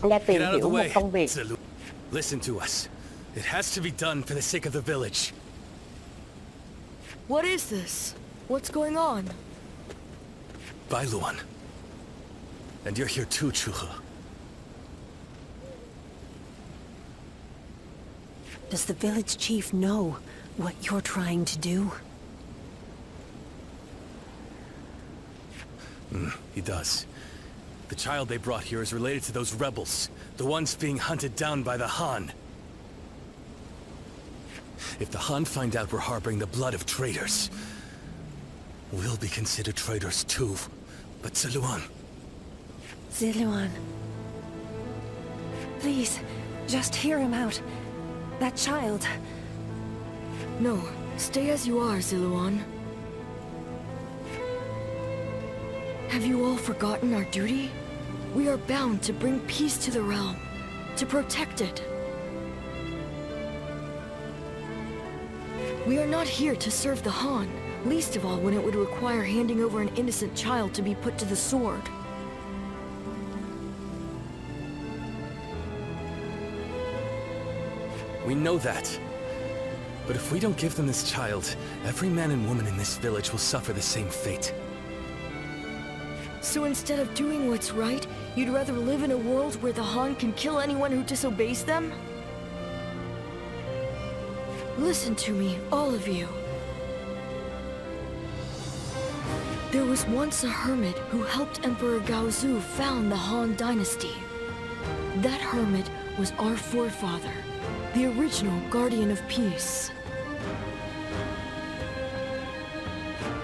Đang tìm Get out of the hiểu một way. công việc. Listen to us. It has to be done for the sake of the village. What is this? What's going on? Bye, Luan. And you're here too, Chuhe. Does the village chief know what you're trying to do? He does. The child they brought here is related to those rebels, the ones being hunted down by the Han. If the Han find out we're harboring the blood of traitors, we'll be considered traitors too. But Ziluan... Ziluan. Please, just hear him out. That child... No, stay as you are, Ziluan. Have you all forgotten our duty? We are bound to bring peace to the realm, to protect it. We are not here to serve the Han, least of all when it would require handing over an innocent child to be put to the sword. We know that. But if we don't give them this child, every man and woman in this village will suffer the same fate. So instead of doing what's right, you'd rather live in a world where the Han can kill anyone who disobeys them? Listen to me, all of you. There was once a hermit who helped Emperor Gaozu found the Han Dynasty. That hermit was our forefather, the original Guardian of Peace.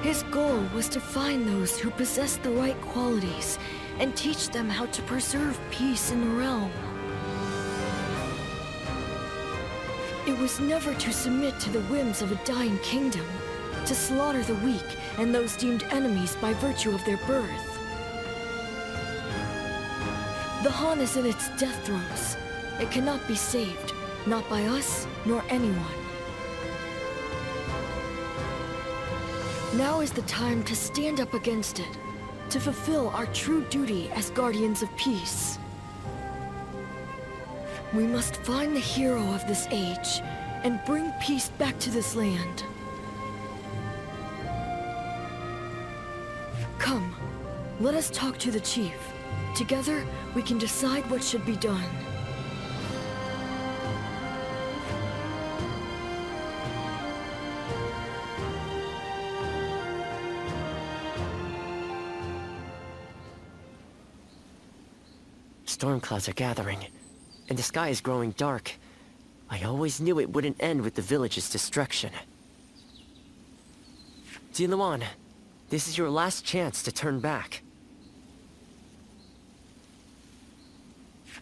His goal was to find those who possessed the right qualities and teach them how to preserve peace in the realm. It was never to submit to the whims of a dying kingdom, to slaughter the weak and those deemed enemies by virtue of their birth. The Han is in its death throes. It cannot be saved, not by us nor anyone. Now is the time to stand up against it, to fulfill our true duty as guardians of peace. We must find the hero of this age and bring peace back to this land. Come, let us talk to the chief. Together, we can decide what should be done. Storm clouds are gathering, and the sky is growing dark. I always knew it wouldn't end with the village's destruction. Ziluan, this is your last chance to turn back.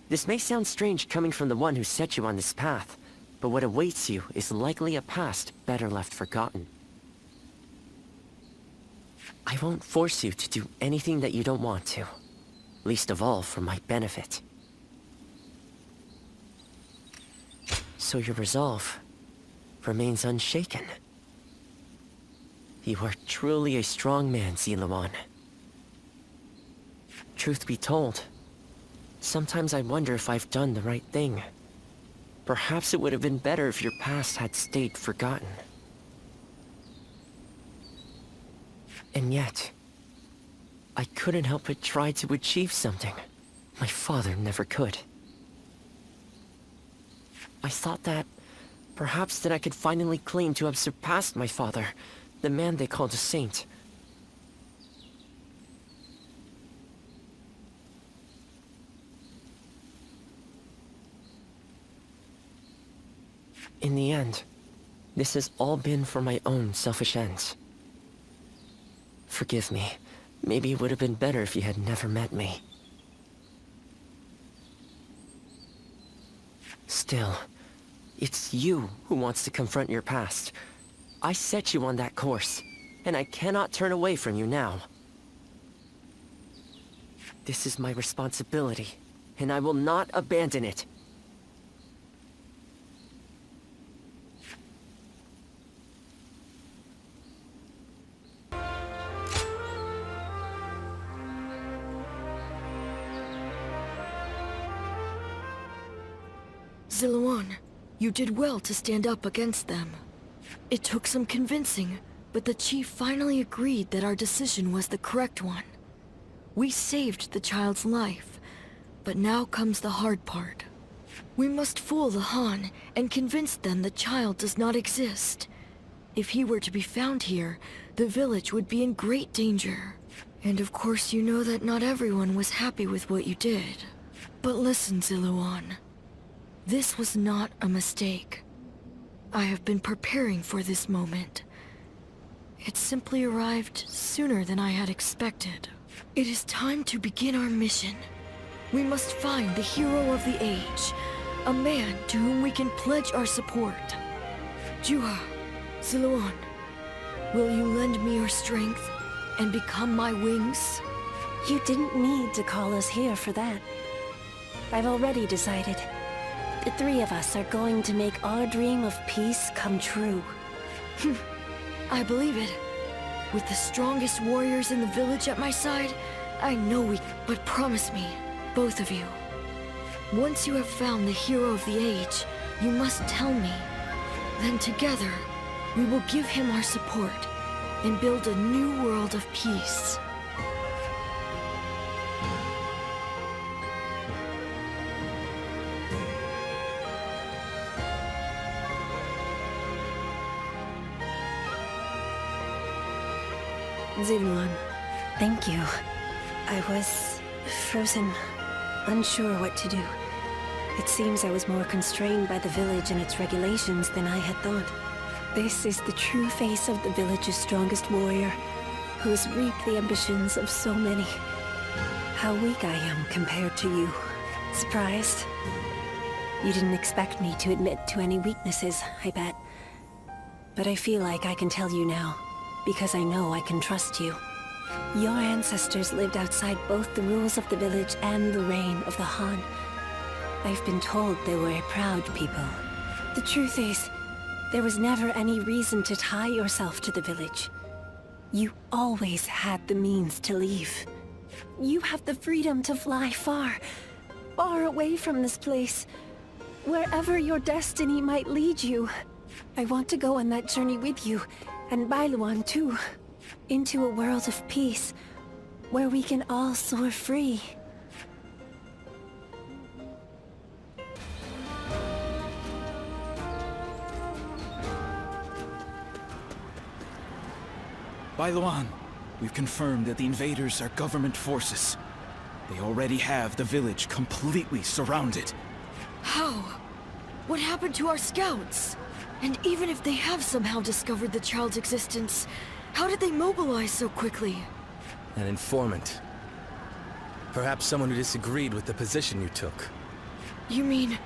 This may sound strange coming from the one who set you on this path, but what awaits you is likely a past better left forgotten. I won't force you to do anything that you don't want to. Least of all for my benefit. So your resolve remains unshaken. You are truly a strong man, Ziluan. Truth be told, sometimes I wonder if I've done the right thing. Perhaps it would have been better if your past had stayed forgotten. And yet, I couldn't help but try to achieve something my father never could. I thought that perhaps that I could finally claim to have surpassed my father, the man they called a saint. In the end, this has all been for my own selfish ends. Forgive me. Maybe it would have been better if you had never met me. Still, it's you who wants to confront your past. I set you on that course, and I cannot turn away from you now. This is my responsibility, and I will not abandon it. Ziluan, you did well to stand up against them. It took some convincing, but the chief finally agreed that our decision was the correct one. We saved the child's life, but now comes the hard part. We must fool the Han and convince them the child does not exist. If he were to be found here, the village would be in great danger. And of course you know that not everyone was happy with what you did. But listen, Ziluan. This was not a mistake. I have been preparing for this moment. It simply arrived sooner than I had expected. It is time to begin our mission. We must find the hero of the age, a man to whom we can pledge our support. Juha, Ziluan, will you lend me your strength and become my wings? You didn't need to call us here for that. I've already decided. The three of us are going to make our dream of peace come true. I believe it. With the strongest warriors in the village at my side, I know we... But promise me, both of you. Once you have found the hero of the age, you must tell me. Then together, we will give him our support and build a new world of peace. Ziluan, thank you. I was frozen, unsure what to do. It seems I was more constrained by the village and its regulations than I had thought. This is the true face of the village's strongest warrior, who has reaped the ambitions of so many. How weak I am compared to you. Surprised? You didn't expect me to admit to any weaknesses, I bet. But I feel like I can tell you now, because I know I can trust you. Your ancestors lived outside both the rules of the village and the reign of the Han. I've been told they were a proud people. The truth is, there was never any reason to tie yourself to the village. You always had the means to leave. You have the freedom to fly far, far away from this place. Wherever your destiny might lead you. I want to go on that journey with you, and Bailuan too. Into a world of peace, where we can all soar free. Bailuan, we've confirmed that the invaders are government forces. They already have the village completely surrounded. How? What happened to our scouts? And even if they have somehow discovered the child's existence, how did they mobilize so quickly? An informant. Perhaps someone who disagreed with the position you took. You mean...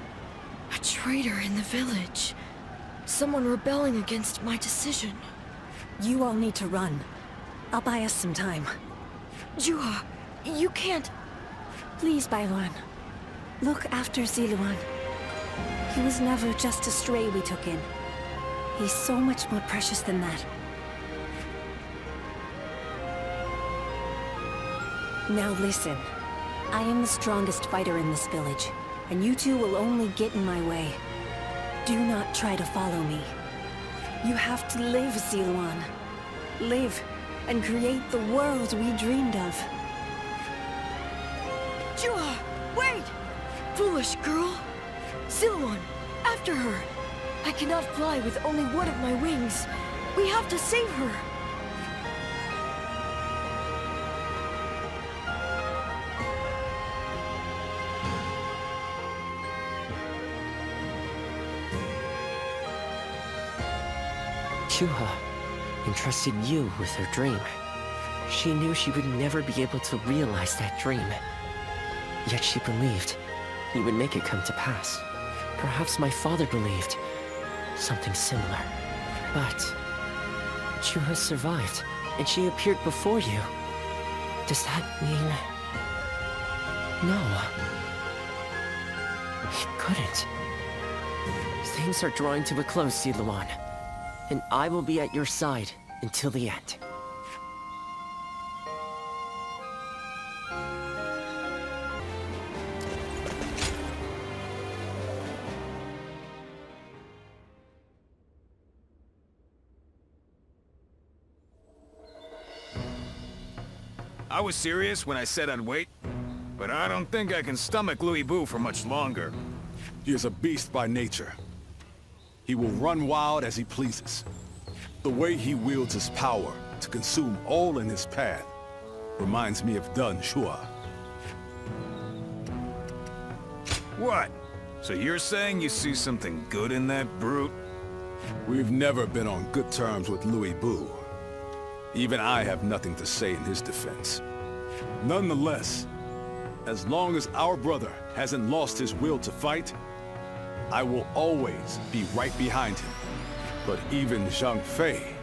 a traitor in the village? Someone rebelling against my decision? You all need to run. I'll buy us some time. Juha, you can't... Please, Bailuan. Look after Ziluan. He was never just a stray we took in. He's so much more precious than that. Now listen. I am the strongest fighter in this village, and you two will only get in my way. Do not try to follow me. You have to live, Ziluan. Live, and create the world we dreamed of. Juha, wait! Foolish girl! Ziluan, after her! I cannot fly with only one of my wings. We have to save her! Juha entrusted you with her dream. She knew she would never be able to realize that dream. Yet she believed he would make it come to pass. Perhaps my father believed something similar. But Juha survived, and she appeared before you. Does that mean... No. He couldn't. Things are drawing to a close, Ziluan. And I will be at your side until the end. I was serious when I said I'd wait. But I don't think I can stomach Louis Bu for much longer. He is a beast by nature. He will run wild as he pleases. The way he wields his power to consume all in his path reminds me of Dun Shua. What? So you're saying you see something good in that brute? We've never been on good terms with Louis Bu. Even I have nothing to say in his defense. Nonetheless, as long as our brother hasn't lost his will to fight, I will always be right behind him. But even Zhang Fei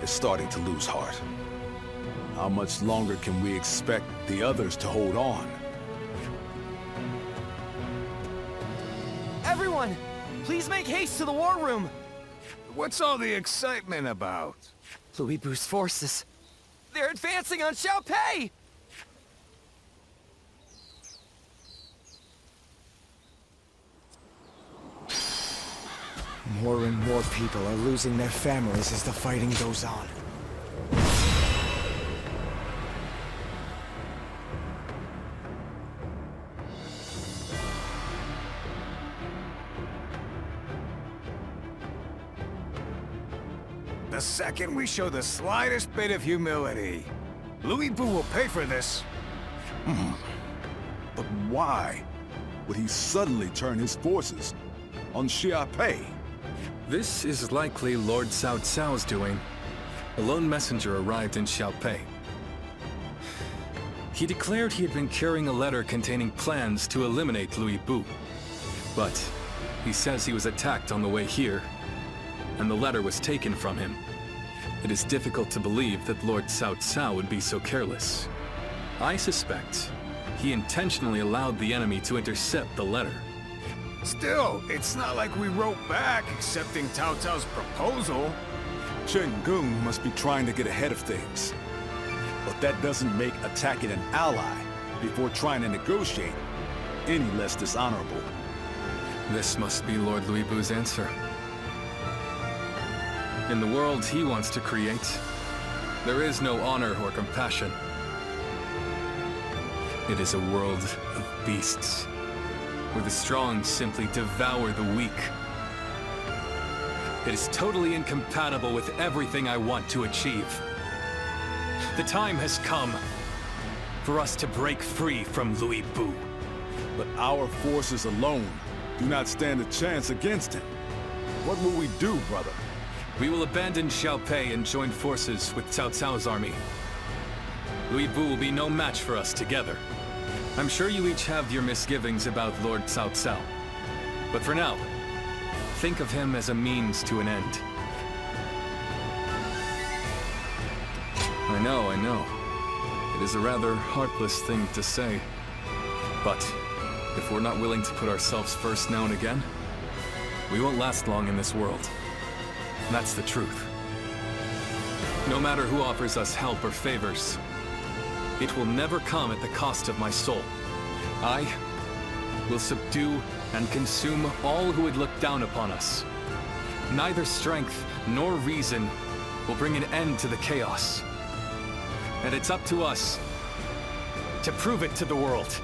is starting to lose heart. How much longer can we expect the others to hold on? Everyone, please make haste to the war room. What's all the excitement about? Louis Bu's forces. They're advancing on Xiaopei! More and more people are losing their families as the fighting goes on. The second we show the slightest bit of humility, Louis Bu will pay for this. But why would he suddenly turn his forces on Xiaopei? This is likely Lord Cao Cao's doing. A lone messenger arrived in Xiaopei. He declared he had been carrying a letter containing plans to eliminate Louis Bu. But he says he was attacked on the way here, and the letter was taken from him. It is difficult to believe that Lord Cao Cao would be so careless. I suspect he intentionally allowed the enemy to intercept the letter. Still, it's not like we wrote back accepting Cao Cao's proposal. Chen Gung must be trying to get ahead of things. But that doesn't make attacking an ally before trying to negotiate any less dishonorable. This must be Lord Louis Bu's answer. In the world he wants to create, there is no honor or compassion. It is a world of beasts, where the strong simply devour the weak. It is totally incompatible with everything I want to achieve. The time has come for us to break free from Louis Bu. But our forces alone do not stand a chance against him. What will we do, brother? We will abandon Xiaopei and join forces with Cao Cao's army. Louis Bu will be no match for us together. I'm sure you each have your misgivings about Lord Cao Cao. But for now, think of him as a means to an end. I know. It is a rather heartless thing to say. But if we're not willing to put ourselves first now and again, we won't last long in this world. That's the truth. No matter who offers us help or favors, it will never come at the cost of my soul. I will subdue and consume all who would look down upon us. Neither strength nor reason will bring an end to the chaos. And it's up to us to prove it to the world.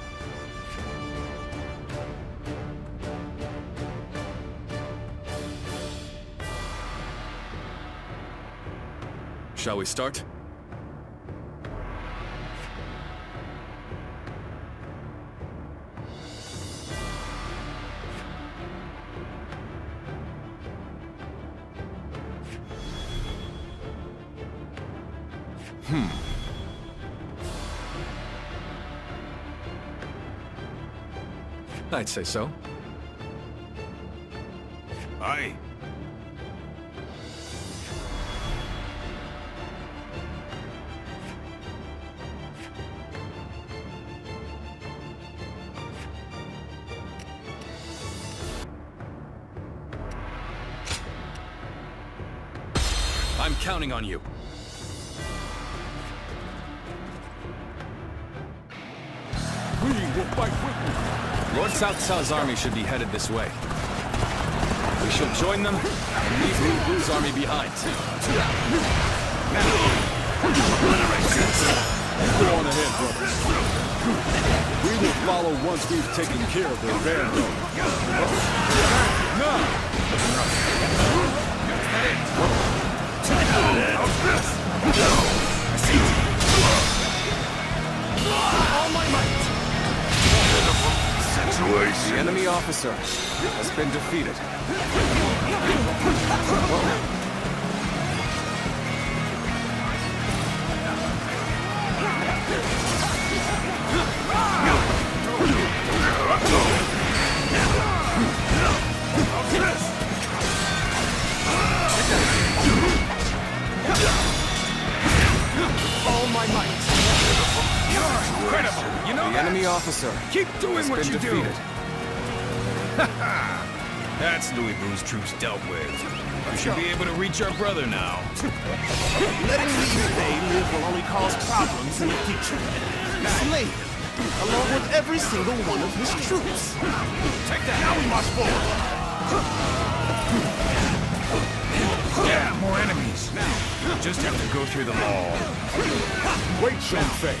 Shall we start? I'd say so. Aye. I'm counting on you. We will fight with you. Lord Cao Cao's army should be headed this way. We shall join them and leave Louis Bu's army behind. Go on ahead, brothers. We will follow once we've taken care of their vanguard. Now! All my might! The enemy officer has been defeated. All my might! You're incredible! You know The that? enemy officer Keep doing has what been you defeated. do! That's Louis Boo's troops dealt with. We should be able to reach our brother now. Letting Liu Bei live will only cause problems in the future. Slay him, along with every single one of his troops. Take that! Now we march forward. Yeah, more enemies. Just have to go through them all. Wait, Shenfei.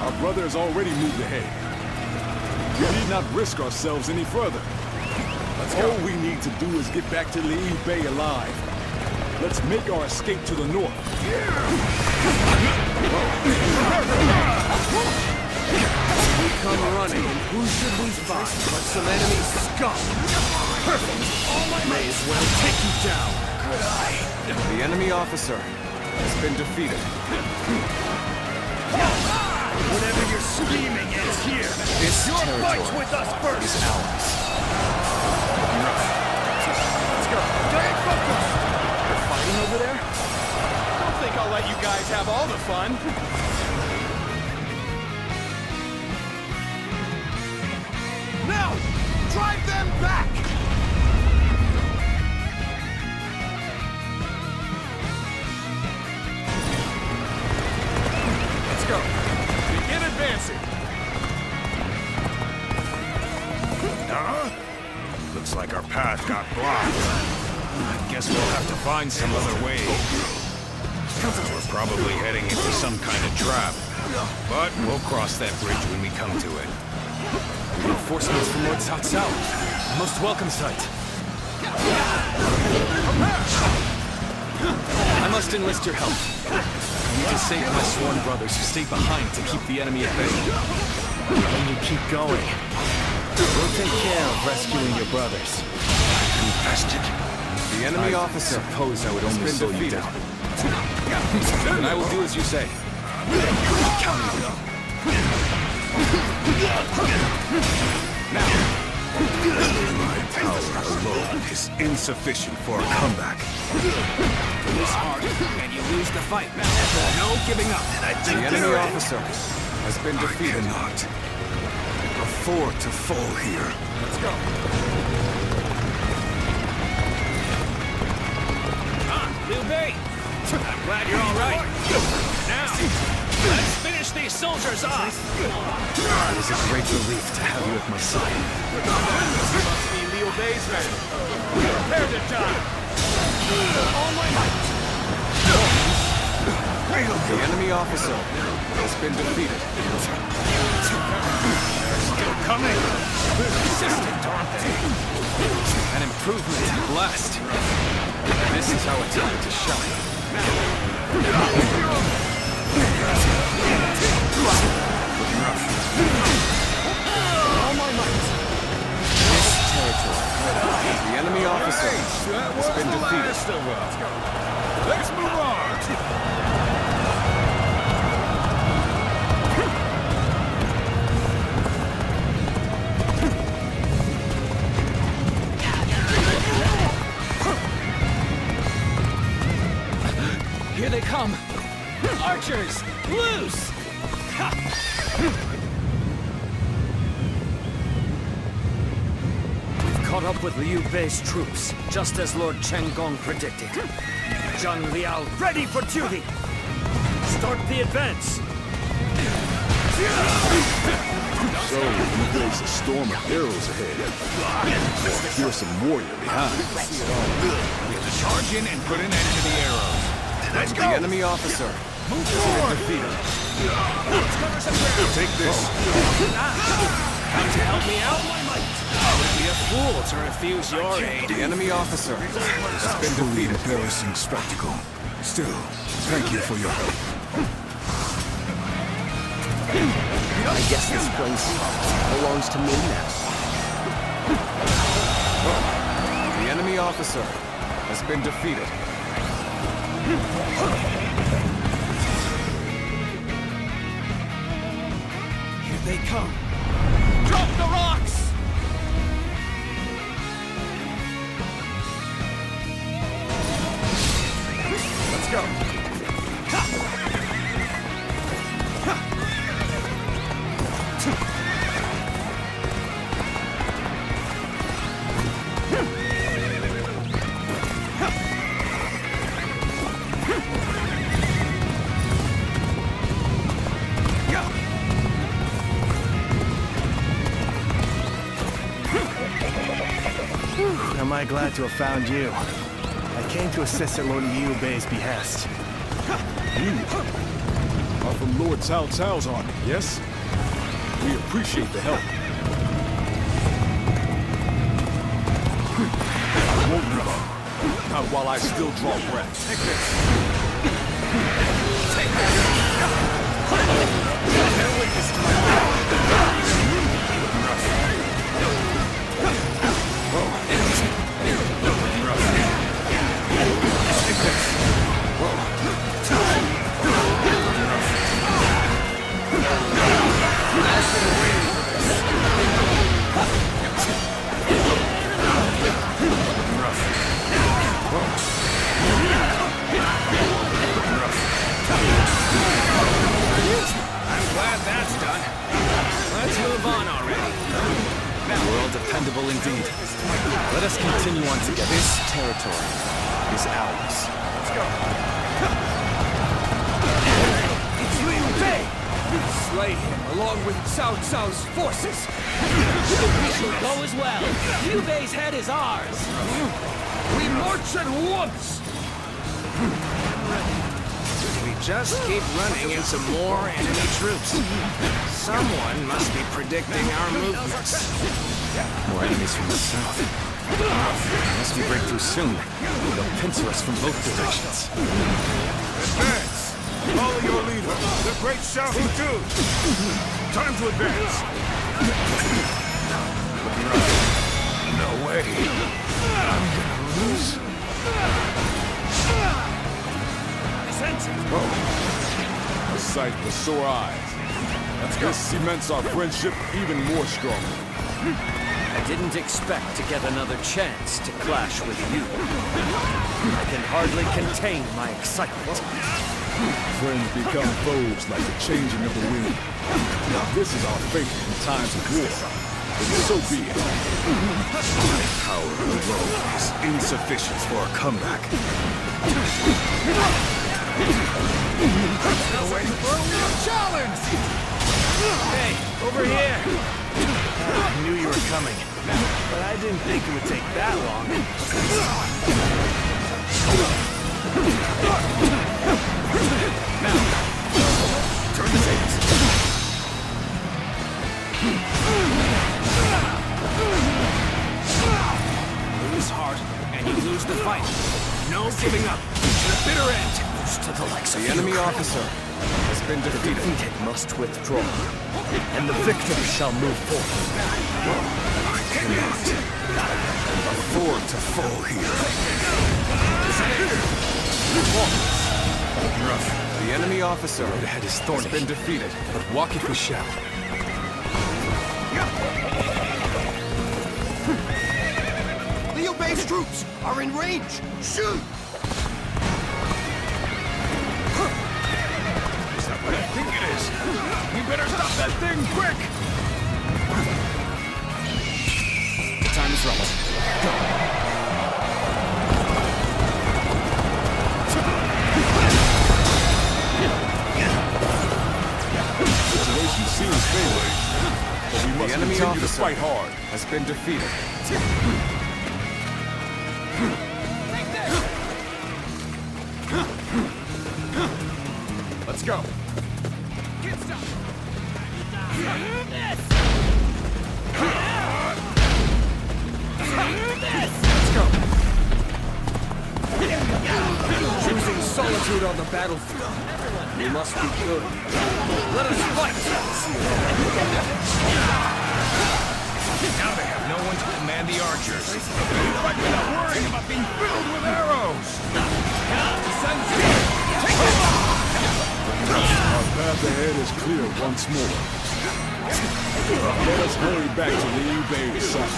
Our brother has already moved ahead. We need not risk ourselves any further. All we need to do is get back to Liu Bei alive. Let's make our escape to the north. We come running, and who should we find but some enemy scum? Perfect. May as well take you down. Good eye. The enemy officer has been defeated. Whatever you're screaming is here. This Your fight's territory with us first. is ours. Let's go. Stay focused. You're fighting over there? Don't think I'll let you guys have all the fun. Now, drive them back. Let's go. Begin advancing. Huh? Looks like our path got blocked. I guess we'll have to find some other way. We're probably heading into some kind of trap. But we'll cross that bridge when we come to it. Reinforcements from Lord Cao Cao. Most welcome sight. I must enlist your help. I need to save my sworn brothers who stayed behind to keep the enemy at bay. When you keep going, we'll take care of rescuing your brothers. Infested. The enemy officer Suppose I would only has slow been you defeated. down. And I will do as you say. Count on you. My power alone is insufficient for a comeback. This hard, and you lose the fight. No giving up. The enemy officer has been defeated. Cannot afford to fall here. Let's go. Liu Bei. I'm glad you're all right. Now, let's finish these soldiers off. It is a great relief to have you at my side. You must be Liu Bei's men. Prepare to die. All my might. The enemy officer has been defeated. Still coming. Persistent, aren't they? An improvement at last. This is our time to shine. All my might. This territory. The enemy officer has been defeated. Let's move on. Here they come! Archers! Loose! We've caught up with Liu Bei's troops, just as Lord Chen Gong predicted. Zhang Liao ready for duty! Start the advance! So, you face a storm of arrows ahead. Or a fearsome warrior behind. We have to charge in and put an end to the arrows. Let's The enemy officer Move forward! Let's cover some ground! Take this. Come to help me out? I would be a fool to refuse your aid. The enemy officer has been Truly defeated. embarrassing spectacle. Still, thank you for your help. I guess this place belongs to me now. The enemy officer has been defeated. Here they come. Drop the rocks! Let's go. Am I glad to have found you? I came to assist at Lord Liu Bei's behest. You are from Lord Cao Cao's army, yes? We appreciate the help. I won't give up. Not while I still draw breath. Take this. I'm glad that's done. Let's move on already. We're all dependable indeed. Let us continue on together. This territory is ours. Let's go. It's Liu Bei! Slay him along with Cao Cao's forces! We shall go as well. Liu Bei's head is ours. We march at once! We just keep running into more enemy troops. Someone must be predicting our movements. More enemies from the south. Unless we break through soon, they'll pincer us from both directions. Advance! Follow your leader, the great shouting dude! Time to advance! No way! I'm gonna lose. A sight for sore eyes. This cements our friendship even more strongly. I didn't expect to get another chance to clash with you. I can hardly contain my excitement. Friends become foes like the changing of the wind. This is our fate in times of war. But so be it. My power alone is insufficient for a comeback. Hey, over here. I knew you were coming, but I didn't think it would take that long. Turn the tables. Lose heart, and you lose the fight. No giving up. To the bitter end. To the likes of The enemy officer has been the defeated. defeated must withdraw, and the victor shall move forward. I cannot afford to fall here. The enemy officer has been defeated, but walk it we shall. Liu Bei's troops are in range! Shoot! Is that what I think it is? We better stop that thing quick! The time is right. The situation seems favoring, but we must The enemy continue to officer fight hard. has been defeated. go. Choosing solitude on the battlefield. We must be good. Let us fight! Now they have no one to command the archers. Fight without worrying about being filled with arrows. Our path ahead is clear once more. Let us hurry back to Liu Bei's side.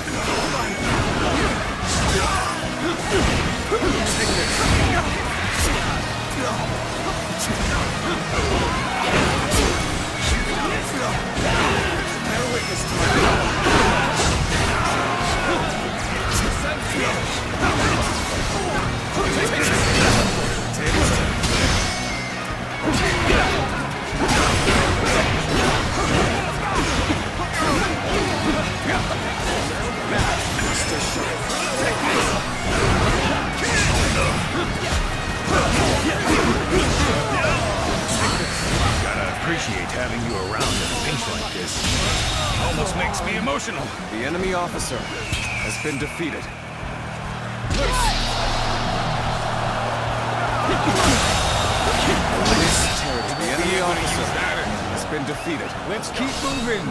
Bear witness to my Gotta appreciate having you around in a pinch like this. Almost makes me emotional. The enemy officer has been defeated. The enemy officer has been defeated. Let's keep moving.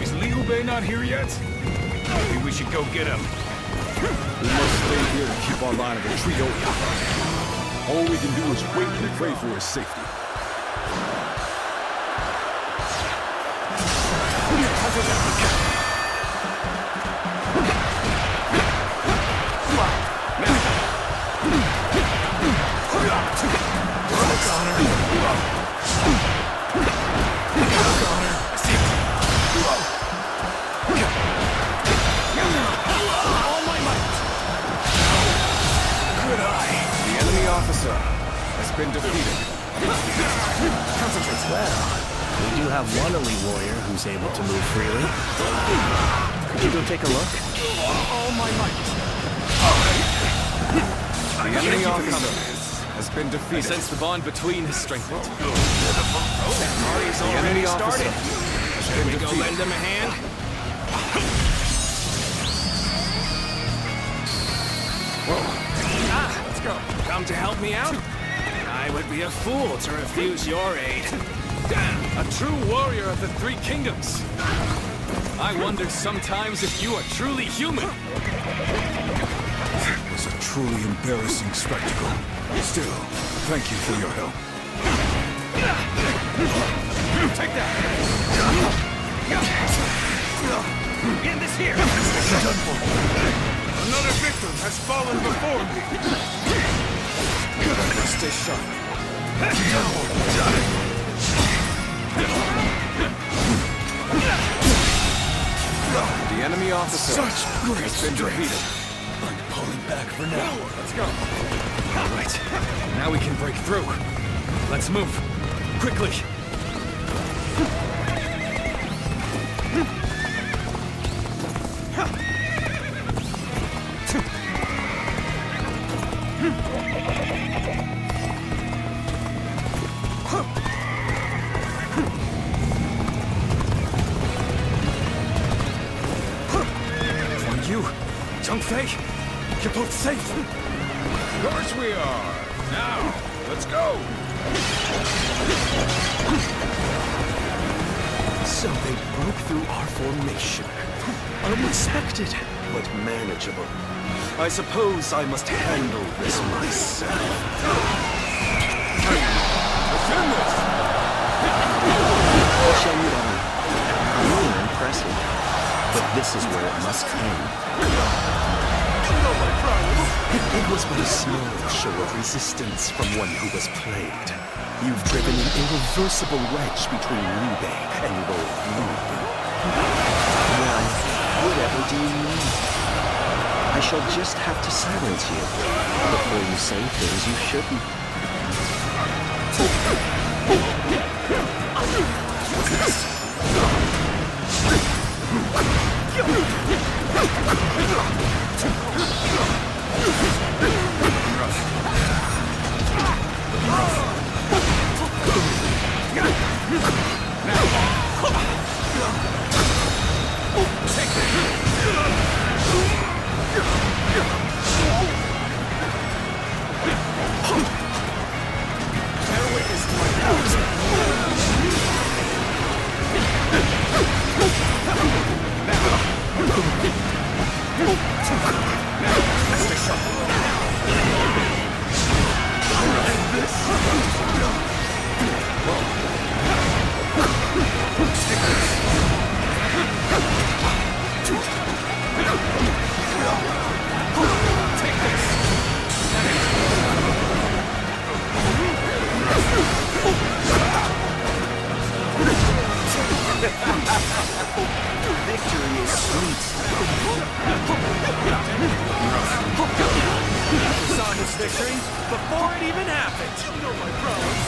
Is Liu Bei not here yet? Maybe we should go get him. We must stay here to keep our line of retreat open. All we can do is wait and pray for his safety. The enemy officer has been defeated. Well, we do have one elite warrior who's able to move freely. Could you go take a look? The enemy officer has been I defeated. sense the bond between has strengthened. Party's The already enemy started. officer has Should been we go defeated. lend him a hand? Let's go. Come to help me out? I would be a fool to refuse your aid. A true warrior of the Three Kingdoms. I wonder sometimes if you are truly human. It was a truly embarrassing spectacle. Still, thank you for your help. Take that. End this here. Another victim has fallen before me. Stay sharp. The enemy officer has been defeated. I'm pulling back for now. Let's go. All right. Now we can break through. Let's move. Quickly. You, Zhang Fei, you're both safe. Of course we are. Now, let's go. So they broke through our formation. Unexpected, but manageable. I suppose I must handle this myself. Shenron, really impressive. But this is where it must end. It was but a small show of resistance from one who was plagued. You've driven an irreversible wedge between Liu Bei and Lord Liu. Well, whatever do you mean? I shall just have to silence you before you say things you shouldn't. Victory is sweet. I saw his victory before it even happened. You know my pros.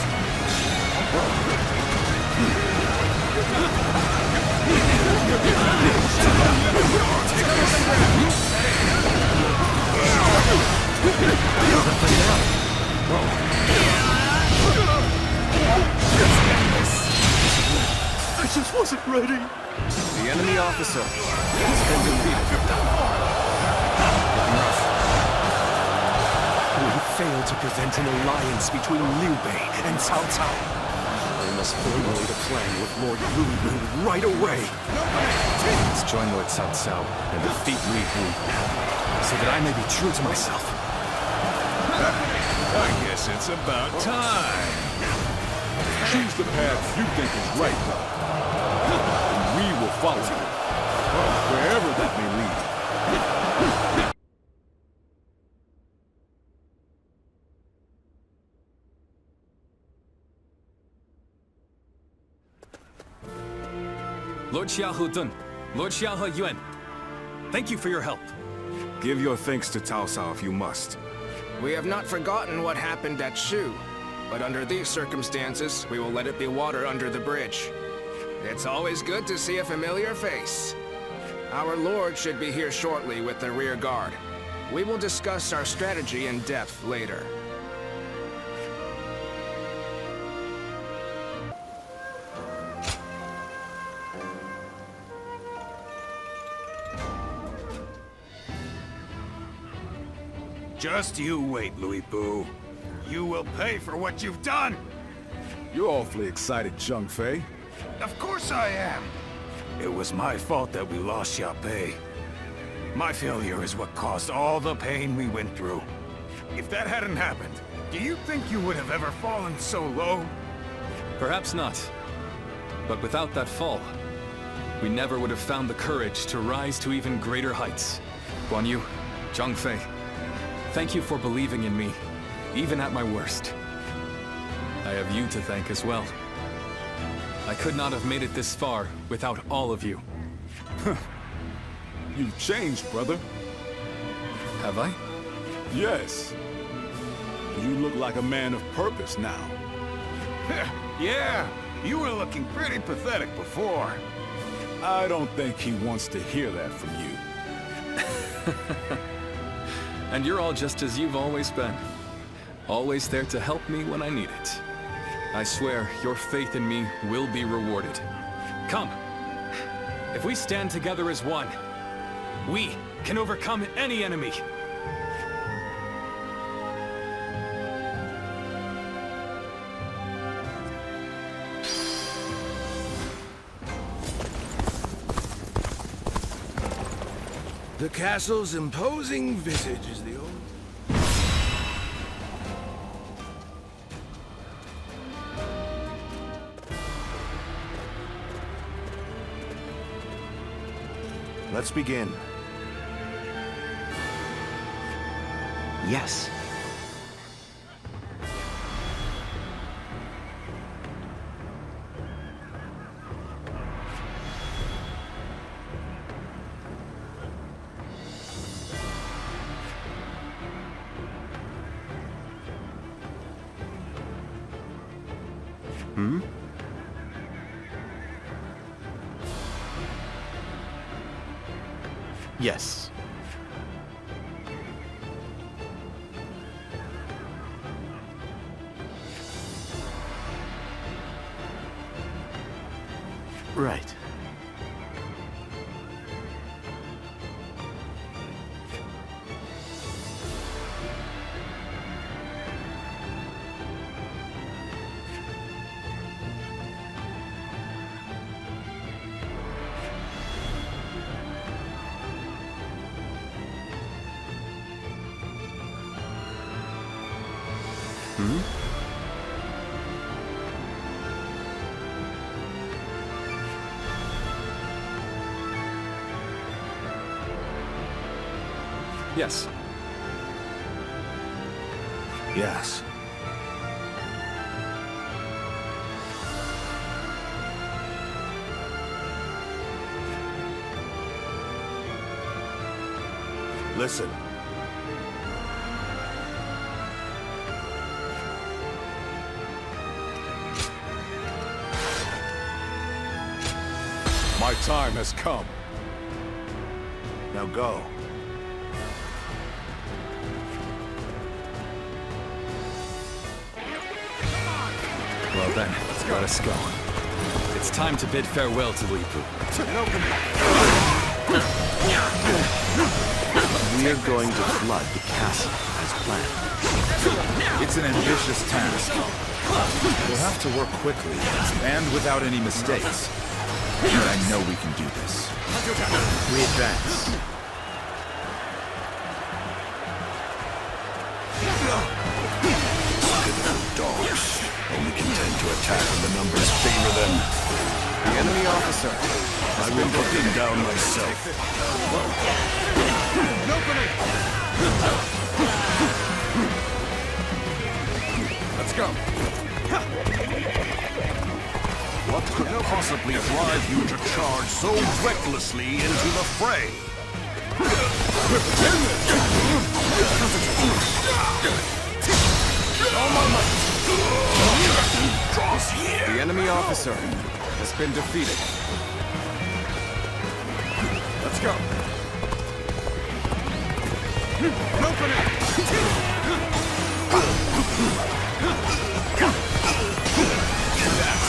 I just wasn't ready. The enemy officer has been defeated. We failed to prevent an alliance between Liu Bei and Cao Cao. We must formulate a plan with Lord Louis Wu right away. Let's join Lord Cao Cao and defeat Li Wu, so that I may be true to myself. I guess it's about time. Choose the path you think is right, brother. And we will follow you, wherever that may lead. Lord Xiahou Dun, Lord Xiahou Yuan, thank you for your help. Give your thanks to Cao Cao if you must. We have not forgotten what happened at Shu, but under these circumstances, we will let it be water under the bridge. It's always good to see a familiar face. Our Lord should be here shortly with the rear guard. We will discuss our strategy in depth later. Just you wait, Louis Bu. You will pay for what you've done! You're awfully excited, Zheng Fei. Of course I am! It was my fault that we lost Xiaopei. My failure is what caused all the pain we went through. If that hadn't happened, do you think you would have ever fallen so low? Perhaps not. But without that fall, we never would have found the courage to rise to even greater heights. Guan Yu, Zheng Fei, thank you for believing in me, even at my worst. I have you to thank as well. I could not have made it this far without all of you. You've changed, brother. Have I? Yes. You look like a man of purpose now. Yeah, you were looking pretty pathetic before. I don't think he wants to hear that from you. And you're all just as you've always been. Always there to help me when I need it. I swear, your faith in me will be rewarded. Come. If we stand together as one, we can overcome any enemy. The castle's imposing visage is the old... Let's begin. Yes. Hmm? Yes. Right. Yes. Yes. Listen. My time has come. Now go. Well then, let us go. It's time to bid farewell to Louis Pu. We are going to flood the castle as planned. It's an ambitious task. We'll have to work quickly and without any mistakes. But I know we can do this. We advance. Dogs. Only content to attack when the numbers favor them. The enemy officer. I will put them down myself. Let's go. What could possibly drive you to charge so recklessly into the fray? The enemy officer has been defeated. Let's go.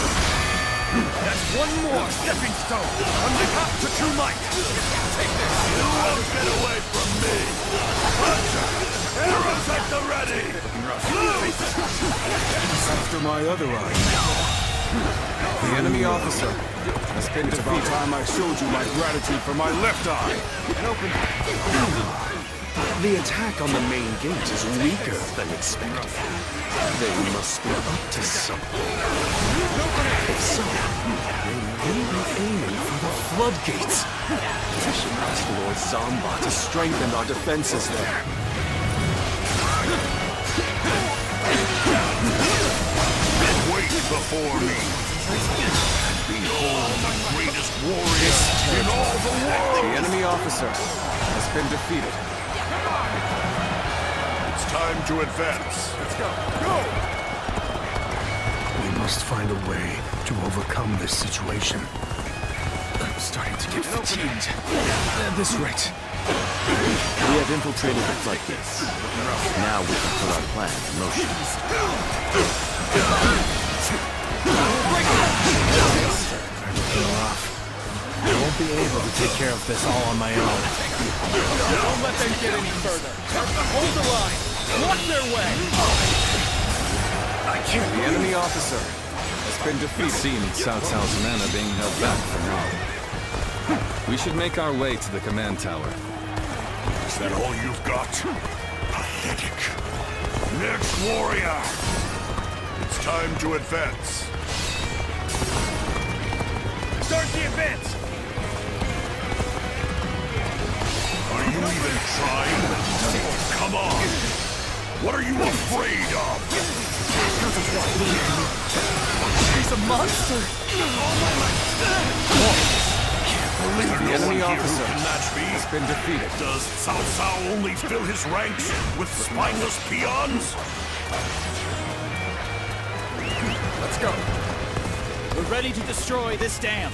That's one more stepping stone on the path to true might. Take this. You won't get away from me. Arrows at the ready. After my other eye. The enemy officer has been It's about defeated. time I showed you my gratitude for my left eye. The attack on the main gate is weaker than expected. They must be up to something. If so, they may be aiming for the floodgates. We should ask Lord Zomba to strengthen our defenses there. Wait before me. Behold the greatest warrior in all the world. The enemy officer has been defeated. It's time to advance. Let's go. Go! We must find a way to overcome this situation. I'm starting to get fatigued. At this rate. We have infiltrated the floodgates. Now we can put our plan in motion. I won't be able to take care of this all on my own. Don't let them get any further. Hold the line. Block their way. I can't. The enemy officer has been It defeated. seems Cao Cao's men are being held back for now. We should make our way to the command tower. Is that all you've got? Pathetic. Next warrior! It's time to advance. Start the advance! Are you even trying? Come on! What are you afraid of? He's a monster. The enemy officer Can match me? has been defeated. Does Cao Cao only fill his ranks with spineless peons? Let's go. We're ready to destroy this dam.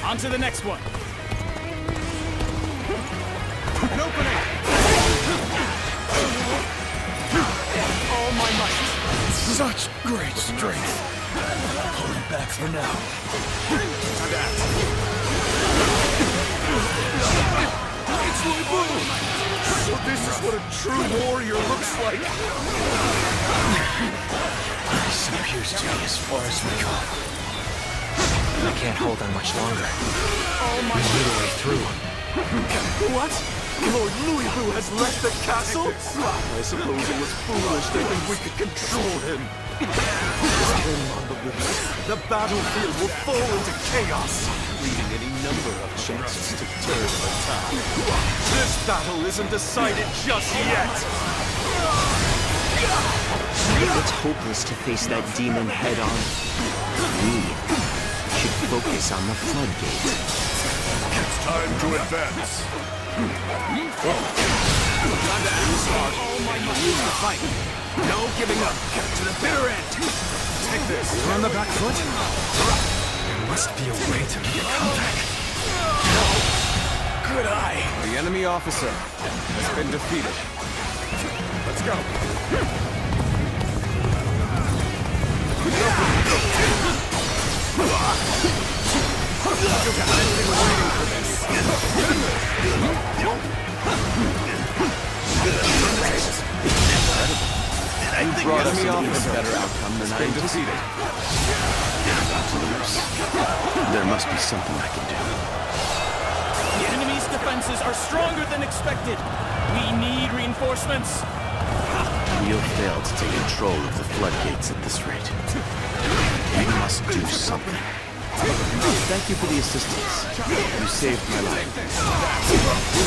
On to the next one. An opening! All my might. Such great strength. Pulling back for now. It's Louis Pu! So this is what a true warrior looks like. This appears to be as far as we go. I can't hold on much longer. All my way through. What? Lord Louis has left the castle? I suppose it was foolish to think we could control him. With him on the loose, the battlefield will fall into chaos, leaving any number of chances to turn the tide. This battle isn't decided just yet! It's hopeless to face that demon head-on. We should focus on the floodgate. It's time to advance. Time to onslaught. Use the fight. No giving up. To the bitter end. Take this. You're on the back foot? There must be a way to make a comeback. Good eye. The enemy officer has been defeated. Let's go. You brought us a better outcome than I anticipated. There must be something I can do. The enemy's defenses are stronger than expected. We need reinforcements. We'll fail to take control of the floodgates at this rate. We must do something. Thank you for the assistance. You saved my life.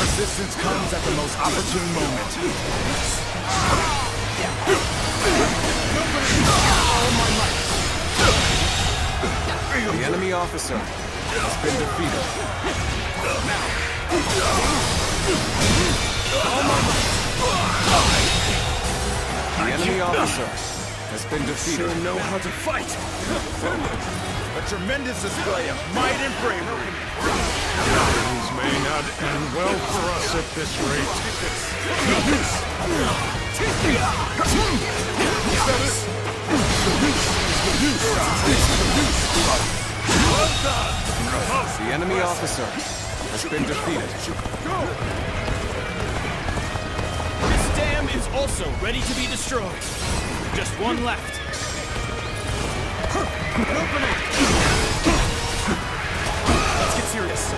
Resistance comes at the most opportune moment. The enemy officer has been defeated. The enemy officer has been defeated. Sure know how to fight. A tremendous display of might and bravery. Things may not end well for us at this rate. The enemy officer has been defeated. This dam is also ready to be destroyed. Just one left. Let's get serious.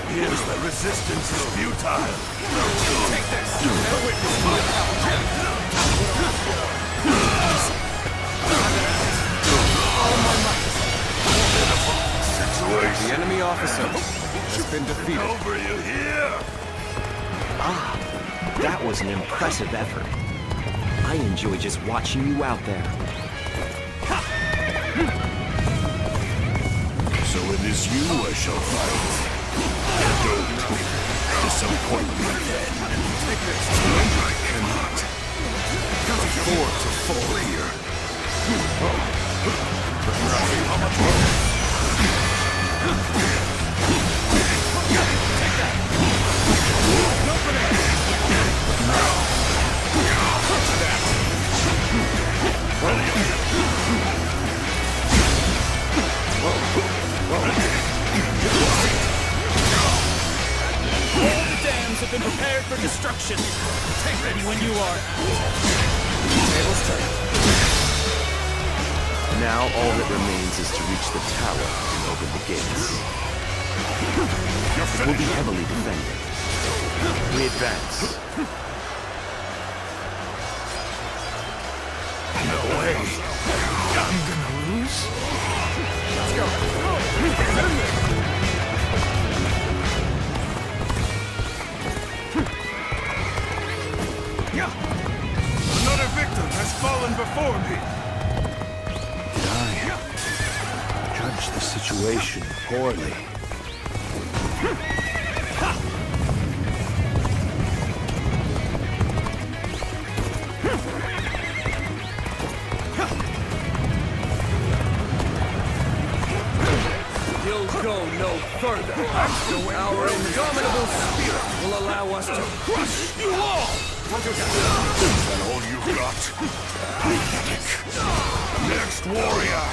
Here's the resistance is futile. Take this. The enemy officer has been defeated. Over you here. That was an impressive effort. I enjoy just watching you out there. So it is you I shall fight. Don't disappoint me then. I cannot afford to fall here. All the dams have been prepared for destruction. Ready when you are. Table's turn. Now all that remains is to reach the tower and open the gates. It will be heavily defended. We advance. No way. I'm gonna lose? Let's go. Another victim has fallen before me. I judged the situation poorly. You'll go no further. Our indomitable spirit will allow us to crush you all! Is that all you've got? Pathetic. Next warrior!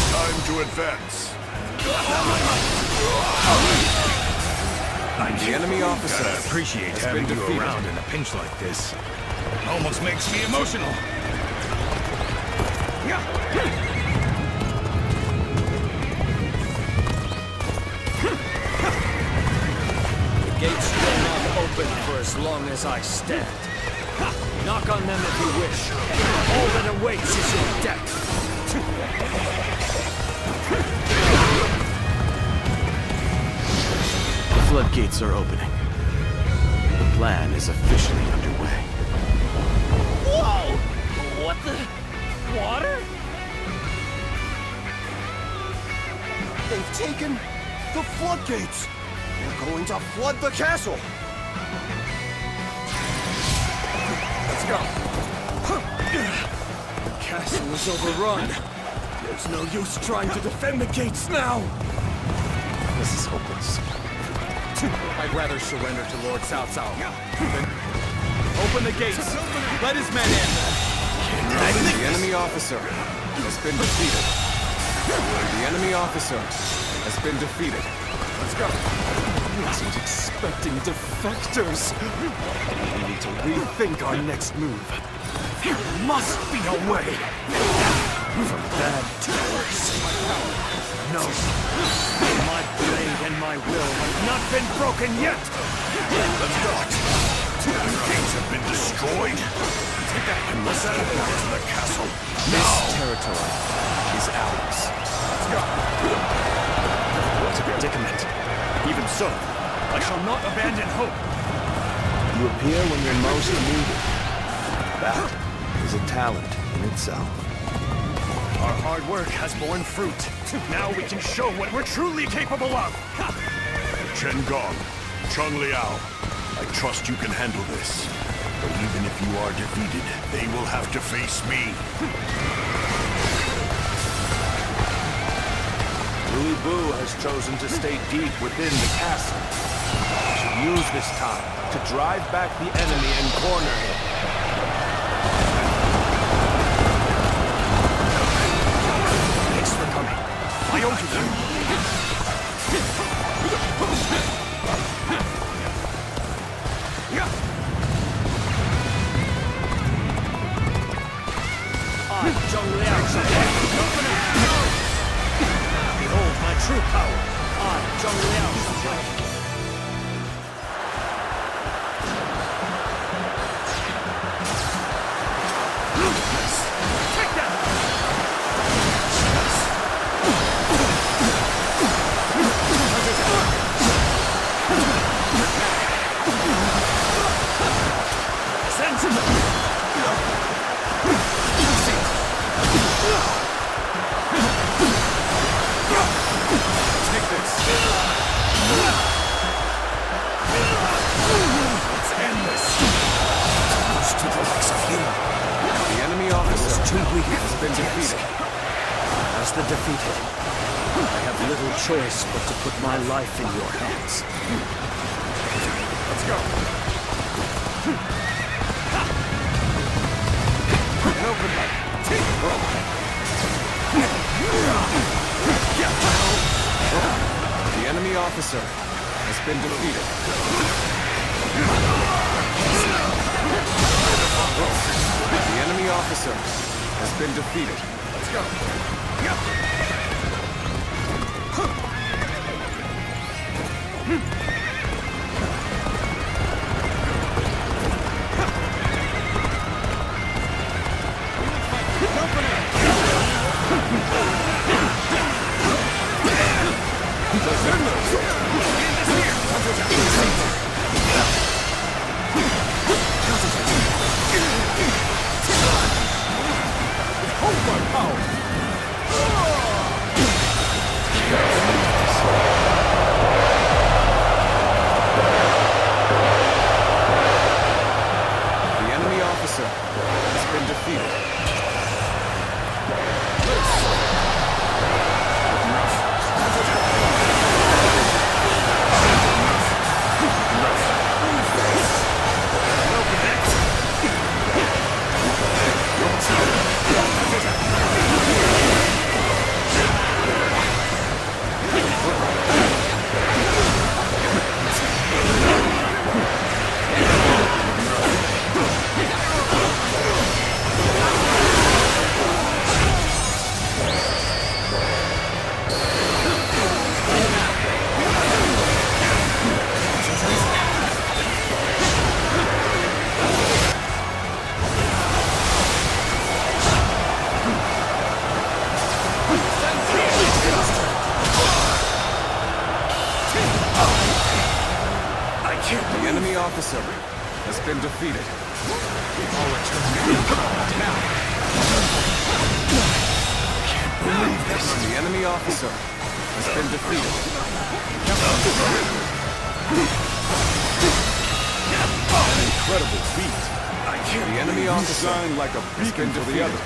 Time to advance. The enemy officer I appreciate has having been you defeated. around in a pinch like this. Almost makes me emotional. as long as I stand. Knock on them if you wish. All that awaits is your death. The floodgates are opening. The plan is officially underway. Whoa! What the? Water? They've taken the floodgates! They're going to flood the castle! Let's go. The castle is overrun. There's no use trying to defend the gates now! This is hopeless. I'd rather surrender to Lord Cao Cao than... Open the gates! Let his men in! The enemy officer has been defeated. The enemy officer has been defeated. Let's go. I wasn't expecting defectors. We need to rethink our next move. There must be a way. From bad to worse. No. My blade and my will have not been broken yet! Let's go. The gates have been destroyed. I must get back to the castle. This territory is ours. Let's go. What a predicament. Even so, I shall not abandon hope. You appear when you're most needed. That is a talent in itself. Our hard work has borne fruit. Now we can show what we're truly capable of. Chen Gong, Chung Liao, I trust you can handle this. But even if you are defeated, they will have to face me. Louis Bu has chosen to stay deep within the castle. We should use this time to drive back the enemy and corner him. Thanks for coming. I owe you one. I, Zhong Liao, behold my true power. I, Zhong Liao, take that! Send him! Take this. Let's end this! Close to the likes of you. The enemy officer Too weak has been defeated. As the defeated, I have little choice but to put my life in your hands. Let's go! And open up. The enemy officer has been defeated. The enemy officer has been defeated. Let's go. The enemy officer has been defeated. The enemy officer has been defeated. I'll return now. Can't believe this. The enemy officer has been defeated. An incredible feat. The enemy officer Shine like a beacon for the other.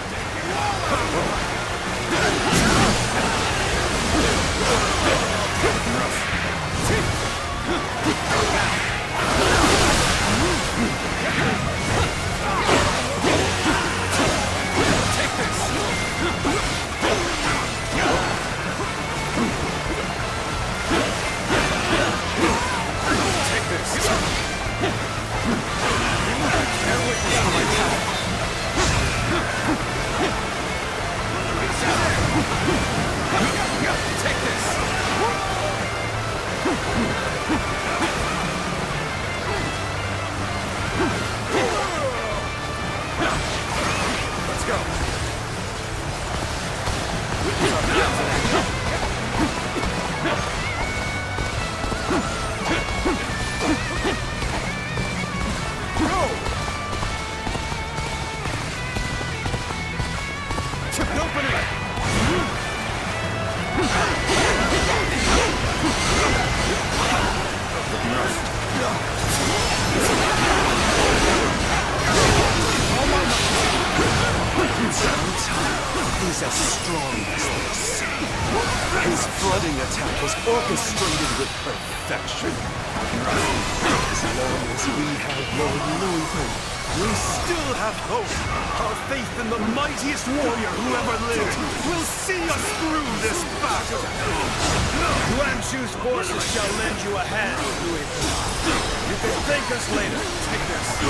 He's as strong as they say. His flooding attack was orchestrated with perfection. As long as we have Lord Louis, we still have hope. Our faith in the mightiest warrior who ever lived will see us through this battle. Yuan Shu's forces shall lend you a hand, Louis. You can thank us later. Take this.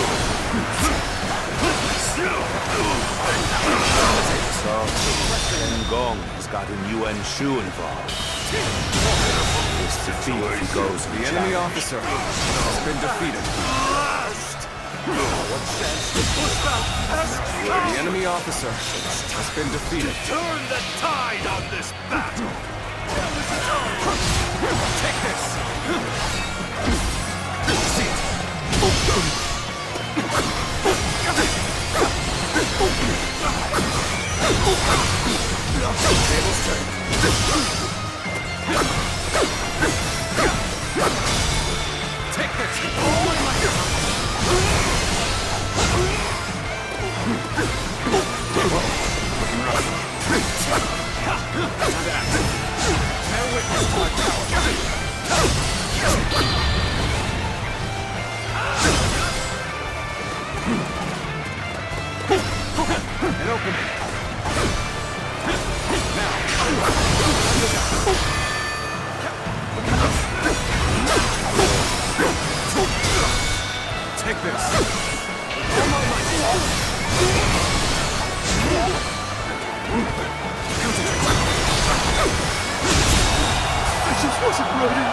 So, Gong has gotten Yuan Shu involved. This defeat if he goes The enemy officer has been defeated. The enemy officer has been defeated. Turn the tide on this battle! Take this! See it! Tables turned. Take this! Bear witness to my power. An opening. Now. Take this. I just wasn't ready.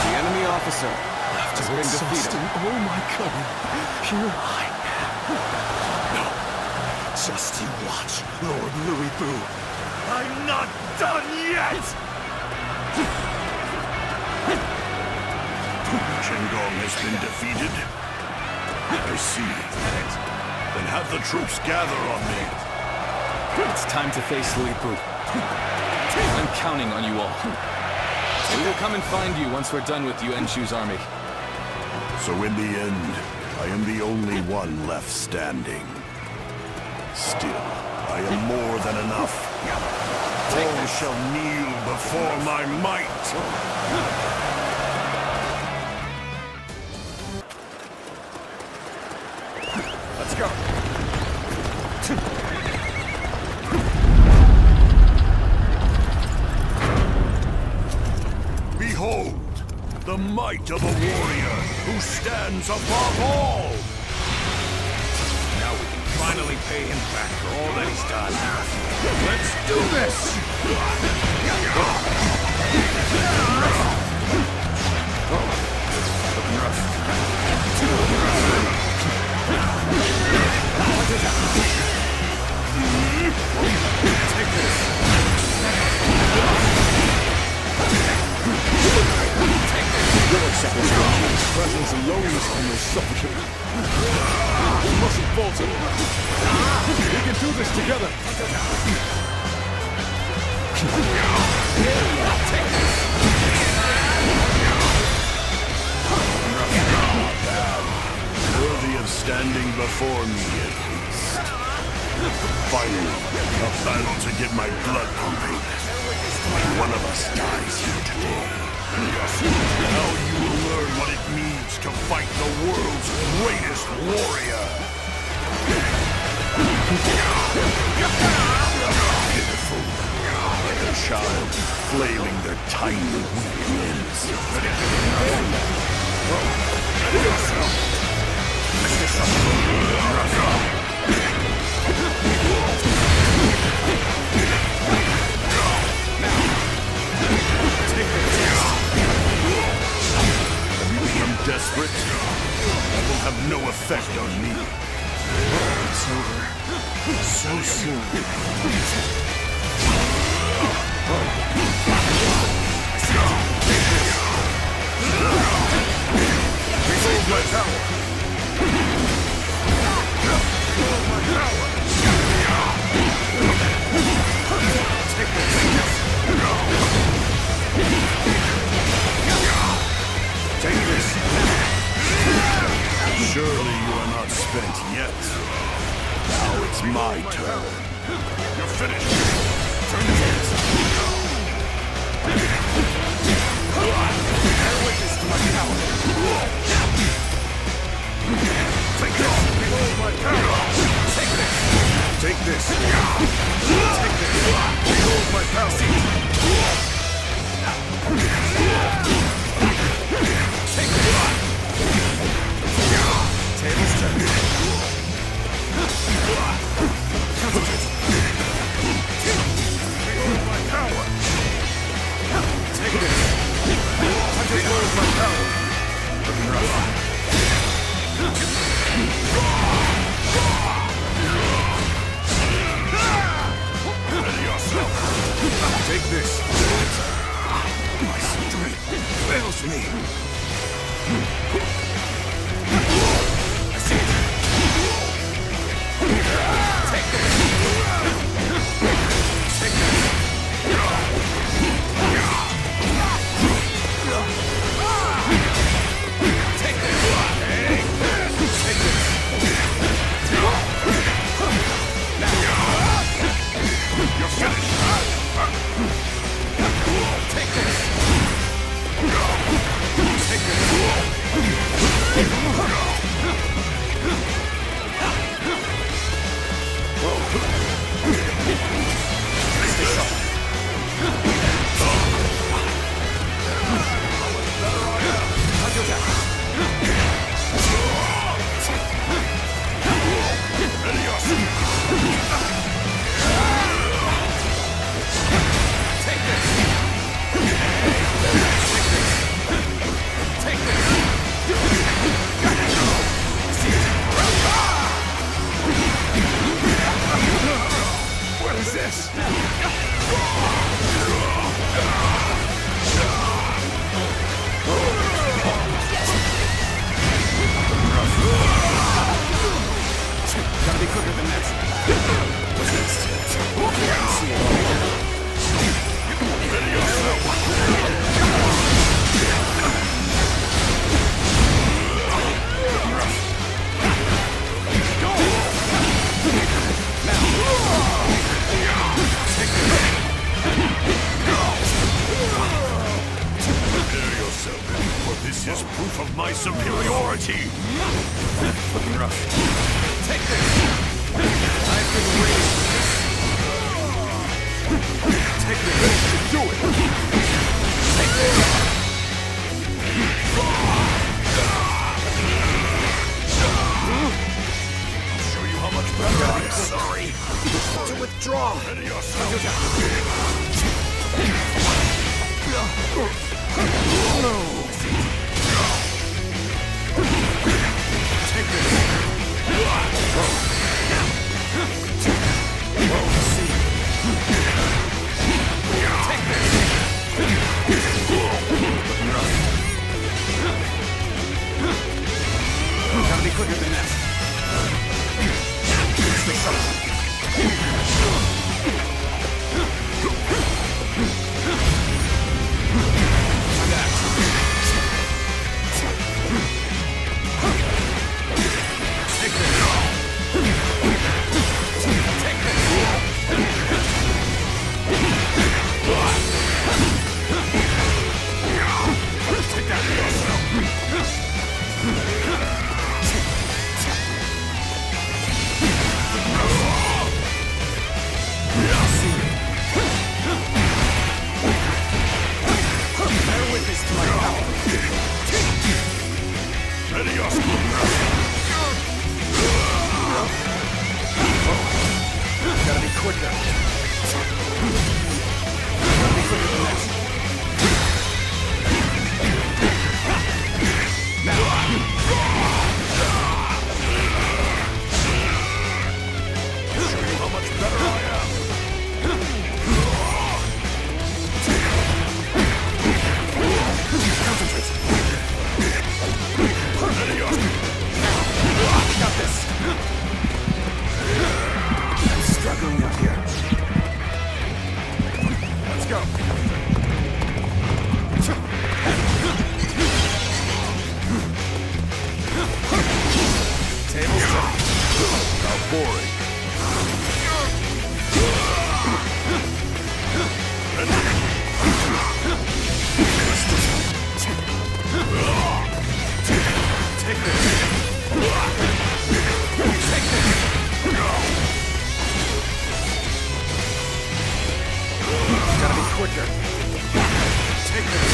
The enemy officer has been defeated. All my cunning, here I am. No, just you watch, Lord Louis Boo. I'm not done yet! Shenggong has been defeated? I see. Then have the troops gather on me. It's time to face Louis Boo. I'm counting on you all. We will come and find you once we're done with Yuan Shu's army. So in the end, I am the only one left standing. Still, I am more than enough. All shall kneel before my might. Let's go. Behold, the might of a warrior who stands above all! Now we can finally pay him back for all that he's done. Let's do this! Take this. You'll accept this. presence alone is almost suffocating. We mustn't falter. We can do this together. Worthy of standing before me, at least. Finally, a battle to get my blood pumping. One of us dies here today. Now you will learn what it means to fight the world's greatest warrior. Pitiful, like a child flailing their tiny weak limbs. Have you become desperate? That will have no effect on me. It's over. So soon. Resolve my power. Take this. Surely you are not spent yet. Now it's my turn. You're finished. Turn the hands. Bear witness to my power. Take this. Behold my power. Take this. Take this. Take this. Behold my power. Take this. Tables turned. Behold my power. Take this. Behold my power. Looking rough. Ready yourself. Take this. My strength fails me. I see it. Take this. Take this. Take this. Take this. You're finished. Take this. Take this. Stay sharp. How's your back? Ready yourself. Take this! Take this! What is this? Gotta be quicker than this. What's this? I see it. Ready yourself. Prepare yourself, for this is proof of my superiority. Looking rough. Take this. I've been waiting for this. Take this. Do it. Take this. I'll show you how much better I'm sorry. To withdraw. Ready yourself. No. Take this. See. Take this. this to my power. Ready up. Gotta be quicker. Gotta be quicker than this. How much better I am. Concentrate. Ready up. Got this. I'm struggling out here. Let's go. Tables turn. How boring. Take this. Take this. Gotta be quicker. Take this.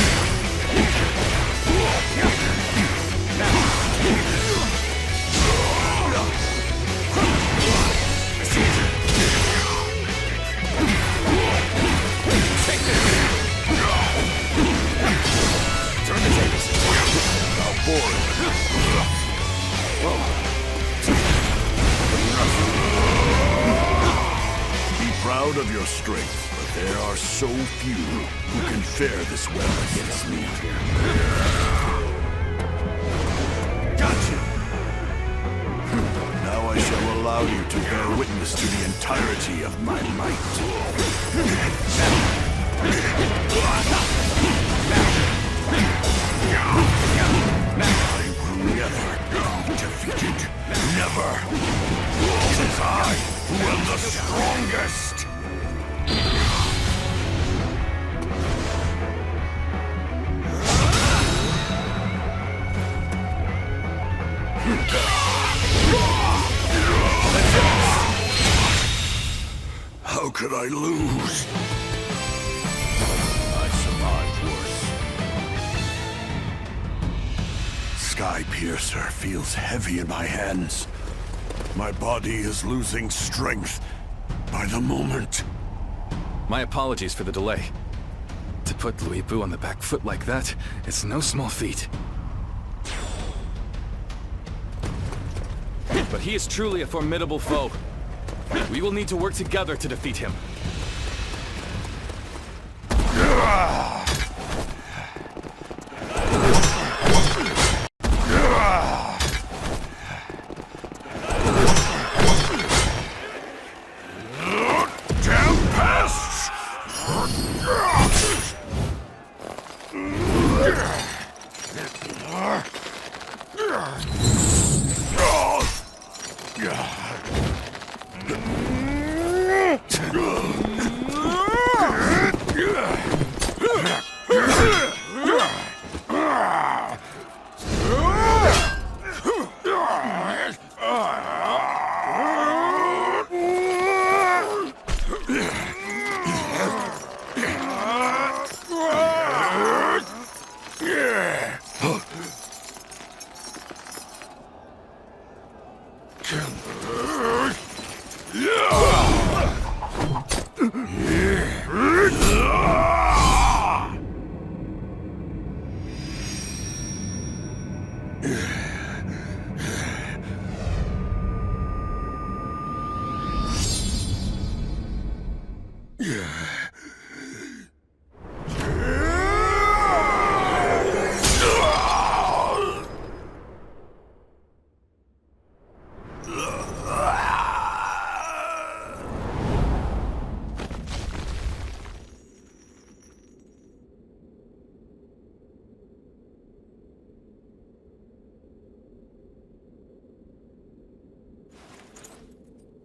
Take this. Turn the tables. How boring. Be proud of your strength, but there are so few who can fare this well against me. Gotcha. Now I shall allow you to bear witness to the entirety of my might. I will never be defeated. Never. It is I who am the strongest. How could I lose? I survived worse. Sky Piercer feels heavy in my hands. My body is losing strength by the moment. My apologies for the delay. To put Louis Bu on the back foot like that, it's no small feat. But he is truly a formidable foe. We will need to work together to defeat him.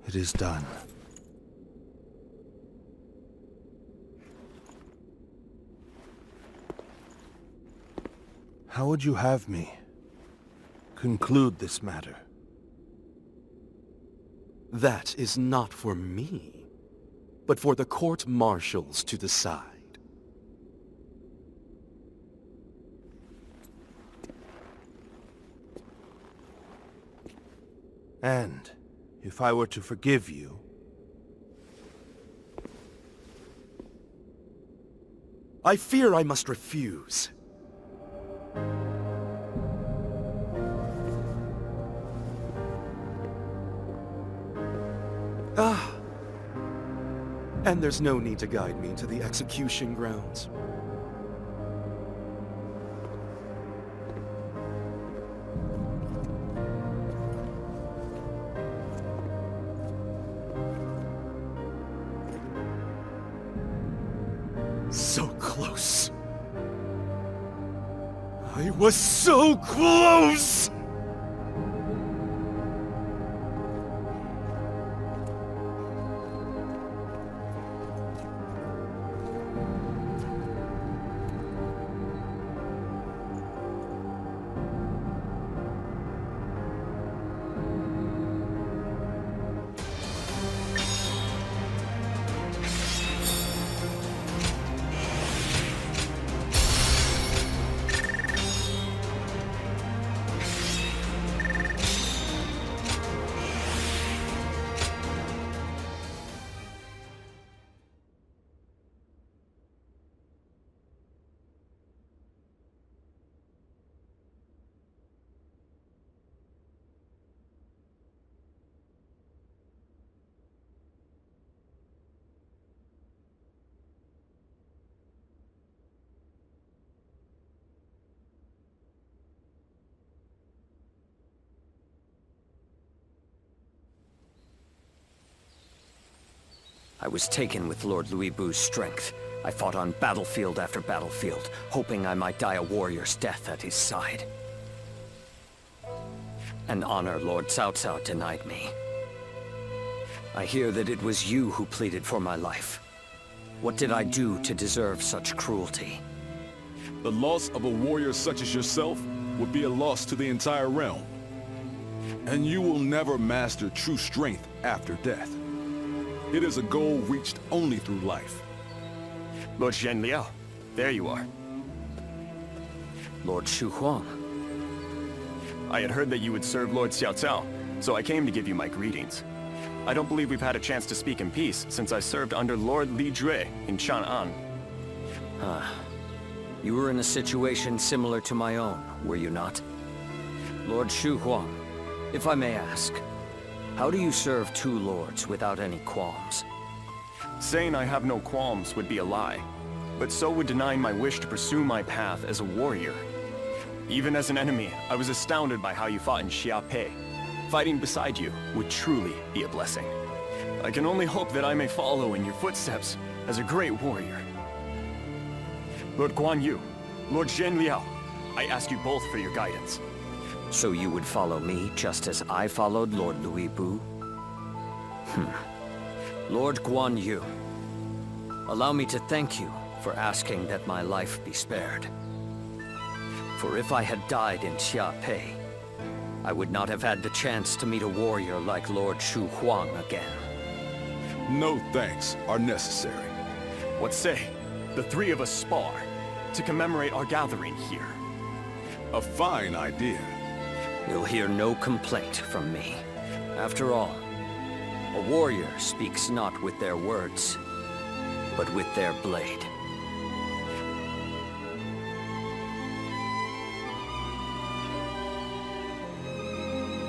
It is done. How would you have me conclude this matter? That is not for me, but for the court-martials to decide. And if I were to forgive you, I fear I must refuse. And there's no need to guide me to the execution grounds. So close. I was so close! I was taken with Lord Louis Bu's strength. I fought on battlefield after battlefield, hoping I might die a warrior's death at his side. An honor Lord Cao Cao denied me. I hear that it was you who pleaded for my life. What did I do to deserve such cruelty? The loss of a warrior such as yourself would be a loss to the entire realm. And you will never master true strength after death. It is a goal reached only through life. Lord Zhenliao, there you are. Lord Shu Huang. I had heard that you would serve Lord Cao Cao, so I came to give you my greetings. I don't believe we've had a chance to speak in peace since I served under Lord Li Jue in Chang'an. You were in a situation similar to my own, were you not? Lord Shu Huang, if I may ask, how do you serve two lords without any qualms? Saying I have no qualms would be a lie, but so would denying my wish to pursue my path as a warrior. Even as an enemy, I was astounded by how you fought in Xiape. Fighting beside you would truly be a blessing. I can only hope that I may follow in your footsteps as a great warrior. Lord Guan Yu, Lord Zhenliao, I ask you both for your guidance. So you would follow me just as I followed Lord Louis Bu? Lord Guan Yu, allow me to thank you for asking that my life be spared. For if I had died in Xiape, I would not have had the chance to meet a warrior like Lord Shu Huang again. No thanks are necessary. What say? The three of us spar to commemorate our gathering here. A fine idea. You'll hear no complaint from me. After all, a warrior speaks not with their words, but with their blade.